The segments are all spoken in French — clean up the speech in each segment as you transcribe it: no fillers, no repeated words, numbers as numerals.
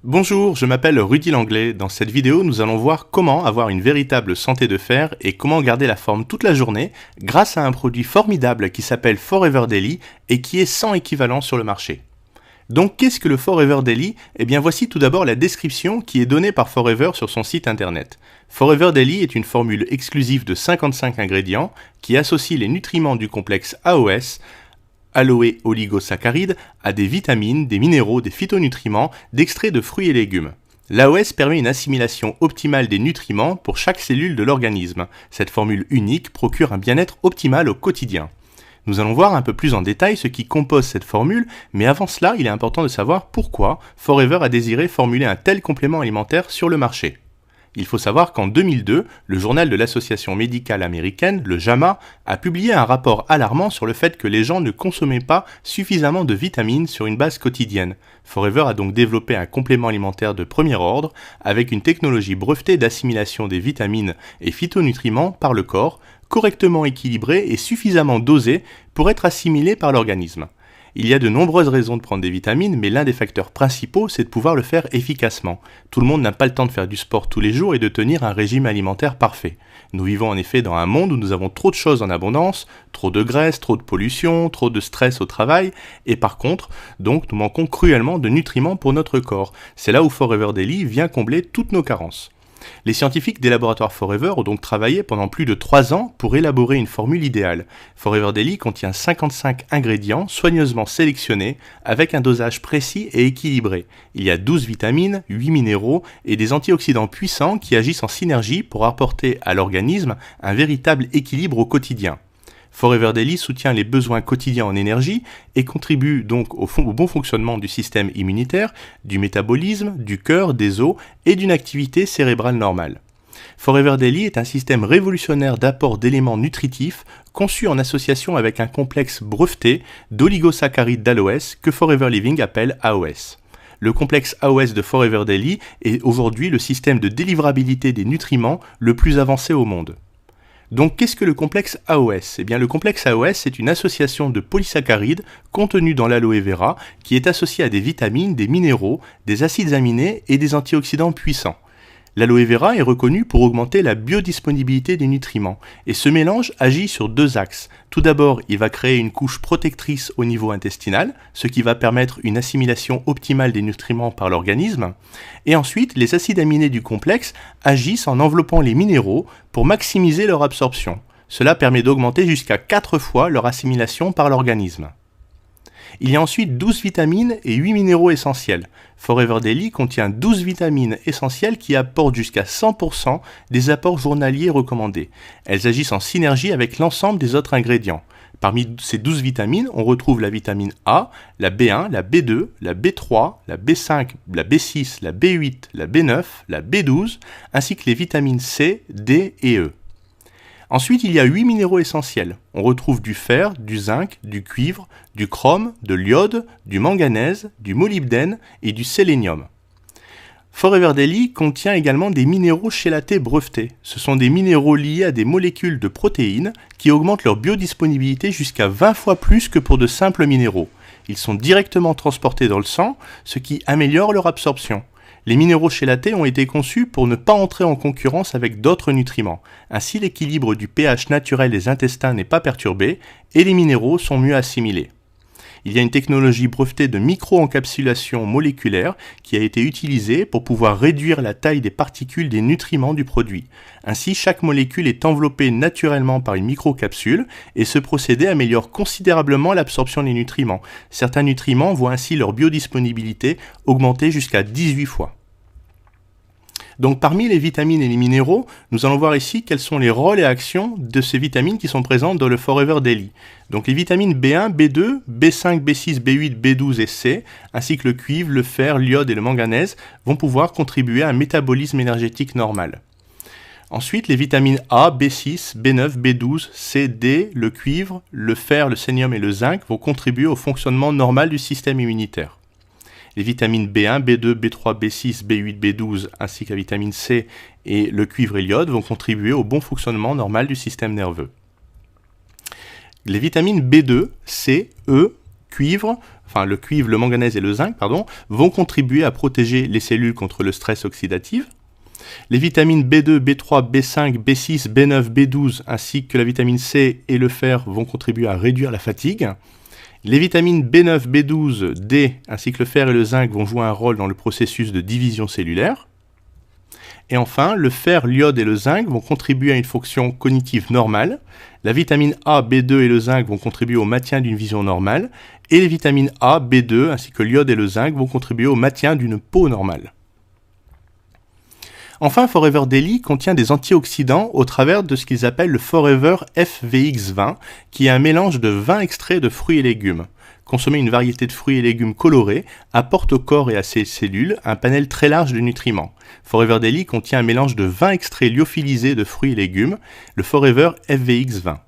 Bonjour, je m'appelle Rudy Langlais. Dans cette vidéo, nous allons voir comment avoir une véritable santé de fer et comment garder la forme toute la journée grâce à un produit formidable qui s'appelle Forever Daily et qui est sans équivalent sur le marché. Donc qu'est-ce que le Forever Daily? Eh bien voici tout d'abord la description qui est donnée par Forever sur son site internet. Forever Daily est une formule exclusive de 55 ingrédients qui associe les nutriments du complexe AOS, aloe oligosaccharides, à des vitamines, des minéraux, des phytonutriments, d'extraits de fruits et légumes. L'AOS permet une assimilation optimale des nutriments pour chaque cellule de l'organisme. Cette formule unique procure un bien-être optimal au quotidien. Nous allons voir un peu plus en détail ce qui compose cette formule, mais avant cela, il est important de savoir pourquoi Forever a désiré formuler un tel complément alimentaire sur le marché. Il faut savoir qu'en 2002, le journal de l'Association médicale américaine, le JAMA, a publié un rapport alarmant sur le fait que les gens ne consommaient pas suffisamment de vitamines sur une base quotidienne. Forever a donc développé un complément alimentaire de premier ordre avec une technologie brevetée d'assimilation des vitamines et phytonutriments par le corps, correctement équilibré et suffisamment dosé pour être assimilé par l'organisme. Il y a de nombreuses raisons de prendre des vitamines, mais l'un des facteurs principaux, c'est de pouvoir le faire efficacement. Tout le monde n'a pas le temps de faire du sport tous les jours et de tenir un régime alimentaire parfait. Nous vivons en effet dans un monde où nous avons trop de choses en abondance, trop de graisse, trop de pollution, trop de stress au travail, et par contre, donc nous manquons cruellement de nutriments pour notre corps. C'est là où Forever Daily vient combler toutes nos carences. Les scientifiques des laboratoires Forever ont donc travaillé pendant plus de 3 ans pour élaborer une formule idéale. Forever Daily contient 55 ingrédients soigneusement sélectionnés avec un dosage précis et équilibré. Il y a 12 vitamines, 8 minéraux et des antioxydants puissants qui agissent en synergie pour apporter à l'organisme un véritable équilibre au quotidien. Forever Daily soutient les besoins quotidiens en énergie et contribue donc au bon fonctionnement du système immunitaire, du métabolisme, du cœur, des os et d'une activité cérébrale normale. Forever Daily est un système révolutionnaire d'apport d'éléments nutritifs conçu en association avec un complexe breveté d'oligosaccharides d'aloès que Forever Living appelle AOS. Le complexe AOS de Forever Daily est aujourd'hui le système de délivrabilité des nutriments le plus avancé au monde. Donc qu'est-ce que le complexe AOS? Eh bien le complexe AOS c'est une association de polysaccharides contenus dans l'aloe vera qui est associée à des vitamines, des minéraux, des acides aminés et des antioxydants puissants. L'aloe vera est reconnu pour augmenter la biodisponibilité des nutriments et ce mélange agit sur 2 axes. Tout d'abord, il va créer une couche protectrice au niveau intestinal, ce qui va permettre une assimilation optimale des nutriments par l'organisme. Et ensuite, les acides aminés du complexe agissent en enveloppant les minéraux pour maximiser leur absorption. Cela permet d'augmenter jusqu'à 4 fois leur assimilation par l'organisme. Il y a ensuite 12 vitamines et 8 minéraux essentiels. Forever Daily contient 12 vitamines essentielles qui apportent jusqu'à 100% des apports journaliers recommandés. Elles agissent en synergie avec l'ensemble des autres ingrédients. Parmi ces 12 vitamines, on retrouve la vitamine A, la B1, la B2, la B3, la B5, la B6, la B8, la B9, la B12, ainsi que les vitamines C, D et E. Ensuite, il y a 8 minéraux essentiels. On retrouve du fer, du zinc, du cuivre, du chrome, de l'iode, du manganèse, du molybdène et du sélénium. Forever Daily contient également des minéraux chélatés brevetés. Ce sont des minéraux liés à des molécules de protéines qui augmentent leur biodisponibilité jusqu'à 20 fois plus que pour de simples minéraux. Ils sont directement transportés dans le sang, ce qui améliore leur absorption. Les minéraux chélatés ont été conçus pour ne pas entrer en concurrence avec d'autres nutriments. Ainsi, l'équilibre du pH naturel des intestins n'est pas perturbé et les minéraux sont mieux assimilés. Il y a une technologie brevetée de micro-encapsulation moléculaire qui a été utilisée pour pouvoir réduire la taille des particules des nutriments du produit. Ainsi, chaque molécule est enveloppée naturellement par une microcapsule et ce procédé améliore considérablement l'absorption des nutriments. Certains nutriments voient ainsi leur biodisponibilité augmenter jusqu'à 18 fois. Donc parmi les vitamines et les minéraux, nous allons voir ici quels sont les rôles et actions de ces vitamines qui sont présentes dans le Forever Daily. Donc les vitamines B1, B2, B5, B6, B8, B12 et C, ainsi que le cuivre, le fer, l'iode et le manganèse vont pouvoir contribuer à un métabolisme énergétique normal. Ensuite, les vitamines A, B6, B9, B12, C, D, le cuivre, le fer, le sélénium et le zinc vont contribuer au fonctionnement normal du système immunitaire. Les vitamines B1, B2, B3, B6, B8, B12 ainsi que la vitamine C et le cuivre et l'iode vont contribuer au bon fonctionnement normal du système nerveux. Les vitamines B2, C, E, cuivre enfin le cuivre, le manganèse et le zinc, pardon, vont contribuer à protéger les cellules contre le stress oxydatif. Les vitamines B2, B3, B5, B6, B9, B12 ainsi que la vitamine C et le fer vont contribuer à réduire la fatigue. Les vitamines B9, B12, D ainsi que le fer et le zinc vont jouer un rôle dans le processus de division cellulaire. Et enfin, le fer, l'iode et le zinc vont contribuer à une fonction cognitive normale. La vitamine A, B2 et le zinc vont contribuer au maintien d'une vision normale. Et les vitamines A, B2 ainsi que l'iode et le zinc vont contribuer au maintien d'une peau normale. Enfin, Forever Daily contient des antioxydants au travers de ce qu'ils appellent le Forever FVX20, qui est un mélange de 20 extraits de fruits et légumes. Consommer une variété de fruits et légumes colorés apporte au corps et à ses cellules un panel très large de nutriments. Forever Daily contient un mélange de 20 extraits lyophilisés de fruits et légumes, le Forever FVX20.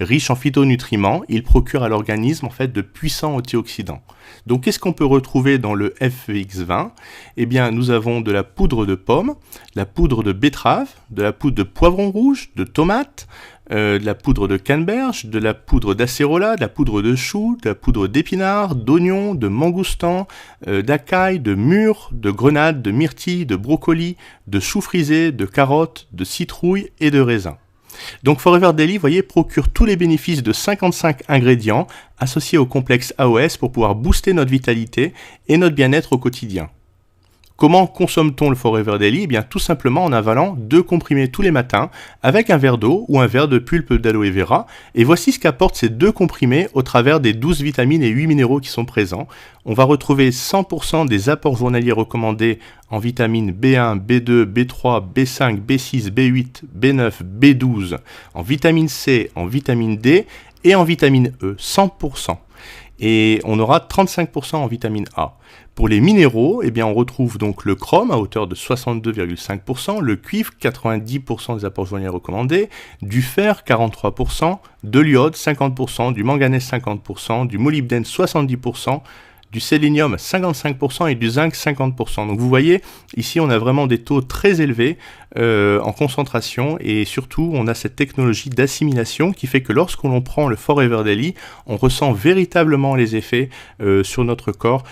Riche en phytonutriments, il procure à l'organisme en fait de puissants antioxydants. Donc qu'est-ce qu'on peut retrouver dans le FVX20 ? Eh bien, nous avons de la poudre de pomme, la poudre de betterave, de la poudre de poivron rouge, de tomate, de la poudre de canneberge, de la poudre d'acérola, de la poudre de chou, de la poudre d'épinard, d'oignon, de mangoustan, d'acaille, de mûre, de grenade, de myrtille, de brocoli, de chou frisé, de carottes, de citrouille et de raisin. Donc Forever Daily, vous voyez, procure tous les bénéfices de 55 ingrédients associés au complexe AOS pour pouvoir booster notre vitalité et notre bien-être au quotidien. Comment consomme-t-on le Forever Daily ? Eh bien, tout simplement en avalant 2 comprimés tous les matins avec un verre d'eau ou un verre de pulpe d'aloe vera. Et voici ce qu'apportent ces 2 comprimés au travers des 12 vitamines et 8 minéraux qui sont présents. On va retrouver 100% des apports journaliers recommandés en vitamines B1, B2, B3, B5, B6, B8, B9, B12, en vitamine C, en vitamine D et en vitamine E, 100%. Et on aura 35% en vitamine A. Pour les minéraux, eh bien, on retrouve donc le chrome à hauteur de 62,5%, le cuivre 90% des apports journaliers recommandés, du fer 43%, de l'iode 50%, du manganèse 50%, du molybdène 70%, du sélénium 55% et du zinc 50%. Donc vous voyez, ici on a vraiment des taux très élevés en concentration et surtout on a cette technologie d'assimilation qui fait que lorsqu'on prend le Forever Daily, on ressent véritablement les effets sur notre corps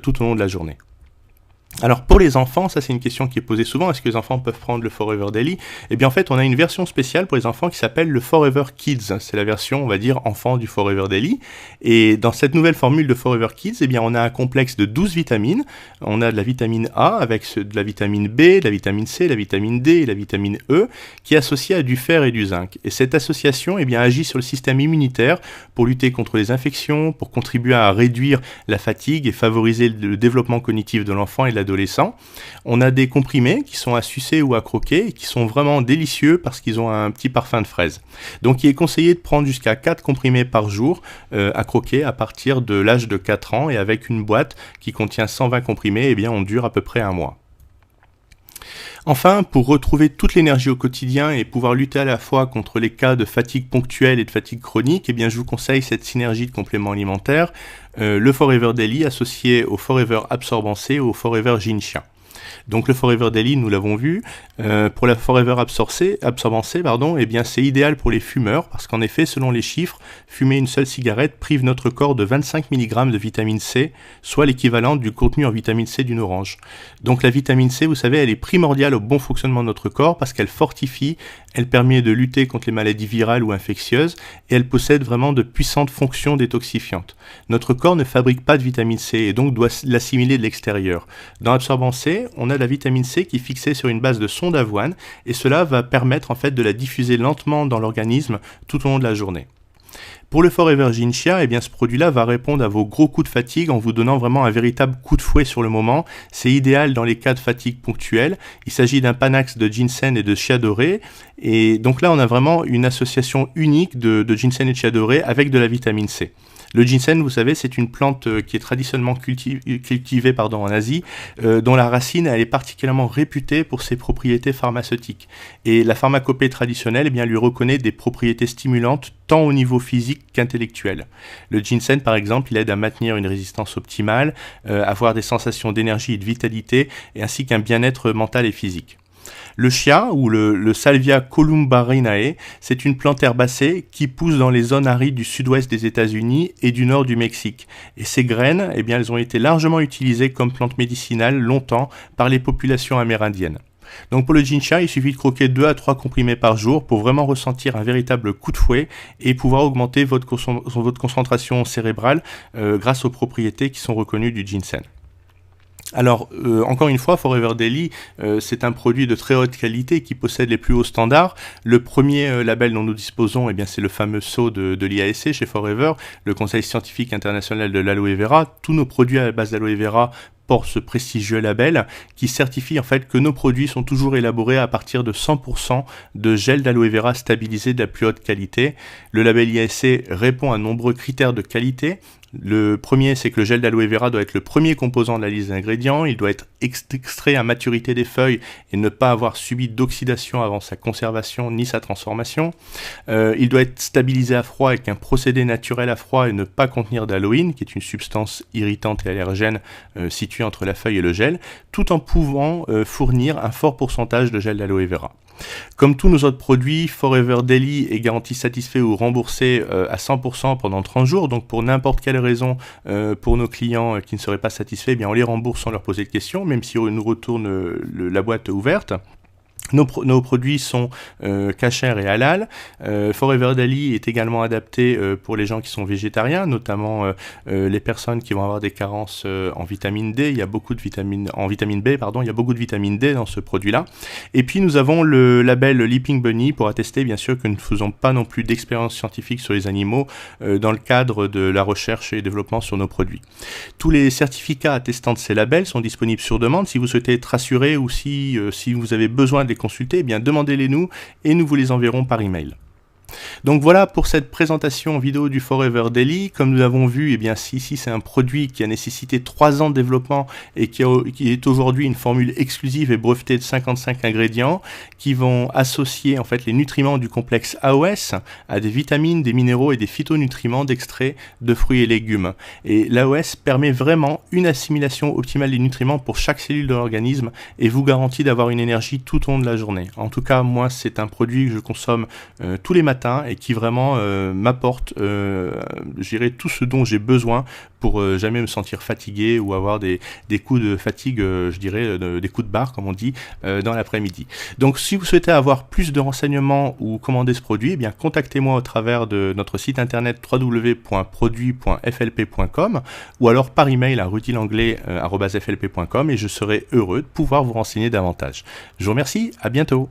tout au long de la journée. Alors pour les enfants, ça c'est une question qui est posée souvent, est-ce que les enfants peuvent prendre le Forever Daily ? Eh bien en fait on a une version spéciale pour les enfants qui s'appelle le Forever Kids, c'est la version on va dire enfant du Forever Daily, et dans cette nouvelle formule de Forever Kids, eh bien on a un complexe de 12 vitamines, on a de la vitamine A avec de la vitamine B, de la vitamine C, de la vitamine D et la vitamine E, qui est associée à du fer et du zinc, et cette association eh bien, agit sur le système immunitaire pour lutter contre les infections, pour contribuer à réduire la fatigue et favoriser le développement cognitif de l'enfant et de adolescents. On a des comprimés qui sont à sucer ou à croquer et qui sont vraiment délicieux parce qu'ils ont un petit parfum de fraise. Donc il est conseillé de prendre jusqu'à 4 comprimés par jour à croquer à partir de l'âge de 4 ans et avec une boîte qui contient 120 comprimés, eh bien on dure à peu près un mois. Enfin, pour retrouver toute l'énergie au quotidien et pouvoir lutter à la fois contre les cas de fatigue ponctuelle et de fatigue chronique, eh bien je vous conseille cette synergie de compléments alimentaires, le Forever Daily associé au Forever Absorbant C ou au Forever Ginseng. Donc le Forever Daily, nous l'avons vu, pour la Forever Absorbant C, eh bien c'est idéal pour les fumeurs parce qu'en effet, selon les chiffres, fumer une seule cigarette prive notre corps de 25 mg de vitamine C, soit l'équivalent du contenu en vitamine C d'une orange. Donc la vitamine C, vous savez, elle est primordiale au bon fonctionnement de notre corps parce qu'elle fortifie, elle permet de lutter contre les maladies virales ou infectieuses et elle possède vraiment de puissantes fonctions détoxifiantes. Notre corps ne fabrique pas de vitamine C et donc doit l'assimiler de l'extérieur. Dans l'absorbant C, on a de la vitamine C qui est fixée sur une base de son d'avoine et cela va permettre en fait de la diffuser lentement dans l'organisme tout au long de la journée. Pour le Forever Ginseng, eh bien ce produit-là va répondre à vos gros coups de fatigue en vous donnant vraiment un véritable coup de fouet sur le moment. C'est idéal dans les cas de fatigue ponctuelle. Il s'agit d'un panax de ginseng et de chia doré. Et donc là, on a vraiment une association unique de ginseng et de chia doré avec de la vitamine C. Le ginseng, vous savez, c'est une plante qui est traditionnellement cultivée en Asie, dont la racine elle est particulièrement réputée pour ses propriétés pharmaceutiques. Et la pharmacopée traditionnelle eh bien, lui reconnaît des propriétés stimulantes tant au niveau physique qu'intellectuel. Le ginseng, par exemple, il aide à maintenir une résistance optimale, avoir des sensations d'énergie et de vitalité, ainsi qu'un bien-être mental et physique. Le chia, ou le Salvia columbarinae, c'est une plante herbacée qui pousse dans les zones arides du sud-ouest des États-Unis et du nord du Mexique. Et ces graines, eh bien, elles ont été largement utilisées comme plantes médicinales longtemps par les populations amérindiennes. Donc pour le ginseng, il suffit de croquer 2 à 3 comprimés par jour pour vraiment ressentir un véritable coup de fouet et pouvoir augmenter votre concentration cérébrale grâce aux propriétés qui sont reconnues du ginseng. Alors, encore une fois, Forever Daily, c'est un produit de très haute qualité qui possède les plus hauts standards. Le premier label dont nous disposons, eh bien, c'est le fameux sceau de l'IASC chez Forever, le Conseil scientifique international de l'aloe vera. Tous nos produits à la base d'aloe vera portent ce prestigieux label qui certifie en fait que nos produits sont toujours élaborés à partir de 100% de gel d'aloe vera stabilisé de la plus haute qualité. Le label IASC répond à de nombreux critères de qualité. Le premier, c'est que le gel d'aloe vera doit être le premier composant de la liste d'ingrédients, il doit être extrait à maturité des feuilles et ne pas avoir subi d'oxydation avant sa conservation ni sa transformation. Il doit être stabilisé à froid avec un procédé naturel à froid et ne pas contenir d'halloïne, qui est une substance irritante et allergène située entre la feuille et le gel, tout en pouvant fournir un fort pourcentage de gel d'aloe vera. Comme tous nos autres produits, Forever Daily est garanti satisfait ou remboursé à 100% pendant 30 jours. Donc pour n'importe quelle raison, pour nos clients qui ne seraient pas satisfaits, eh bien on les rembourse sans leur poser de questions, même si on nous retourne la boîte ouverte. Nos produits sont cachers et halal. Forever Daily est également adapté pour les gens qui sont végétariens, notamment les personnes qui vont avoir des carences en vitamine D. Il y a beaucoup de vitamine B, pardon. Il y a beaucoup de vitamine D dans ce produit-là. Et puis nous avons le label Leaping Bunny pour attester bien sûr que nous ne faisons pas non plus d'expériences scientifiques sur les animaux dans le cadre de la recherche et développement sur nos produits. Tous les certificats attestant de ces labels sont disponibles sur demande. Si vous souhaitez être rassuré ou si vous avez besoin de les consulter, eh bien demandez-les nous et nous vous les enverrons par email. Donc voilà pour cette présentation vidéo du Forever Daily. Comme nous l'avons vu, eh bien ici c'est un produit qui a nécessité 3 ans de développement et qui est aujourd'hui une formule exclusive et brevetée de 55 ingrédients qui vont associer en fait les nutriments du complexe AOS à des vitamines, des minéraux et des phytonutriments d'extraits de fruits et légumes. Et l'AOS permet vraiment une assimilation optimale des nutriments pour chaque cellule de l'organisme et vous garantit d'avoir une énergie tout au long de la journée. En tout cas, moi c'est un produit que je consomme tous les matins et qui vraiment m'apporte tout ce dont j'ai besoin pour jamais me sentir fatigué ou avoir des coups de fatigue, des coups de barre comme on dit, dans l'après-midi. Donc si vous souhaitez avoir plus de renseignements ou commander ce produit, eh bien contactez-moi au travers de notre site internet www.produit.flp.com ou alors par email à rutilanglet@flp.com et je serai heureux de pouvoir vous renseigner davantage. Je vous remercie, à bientôt.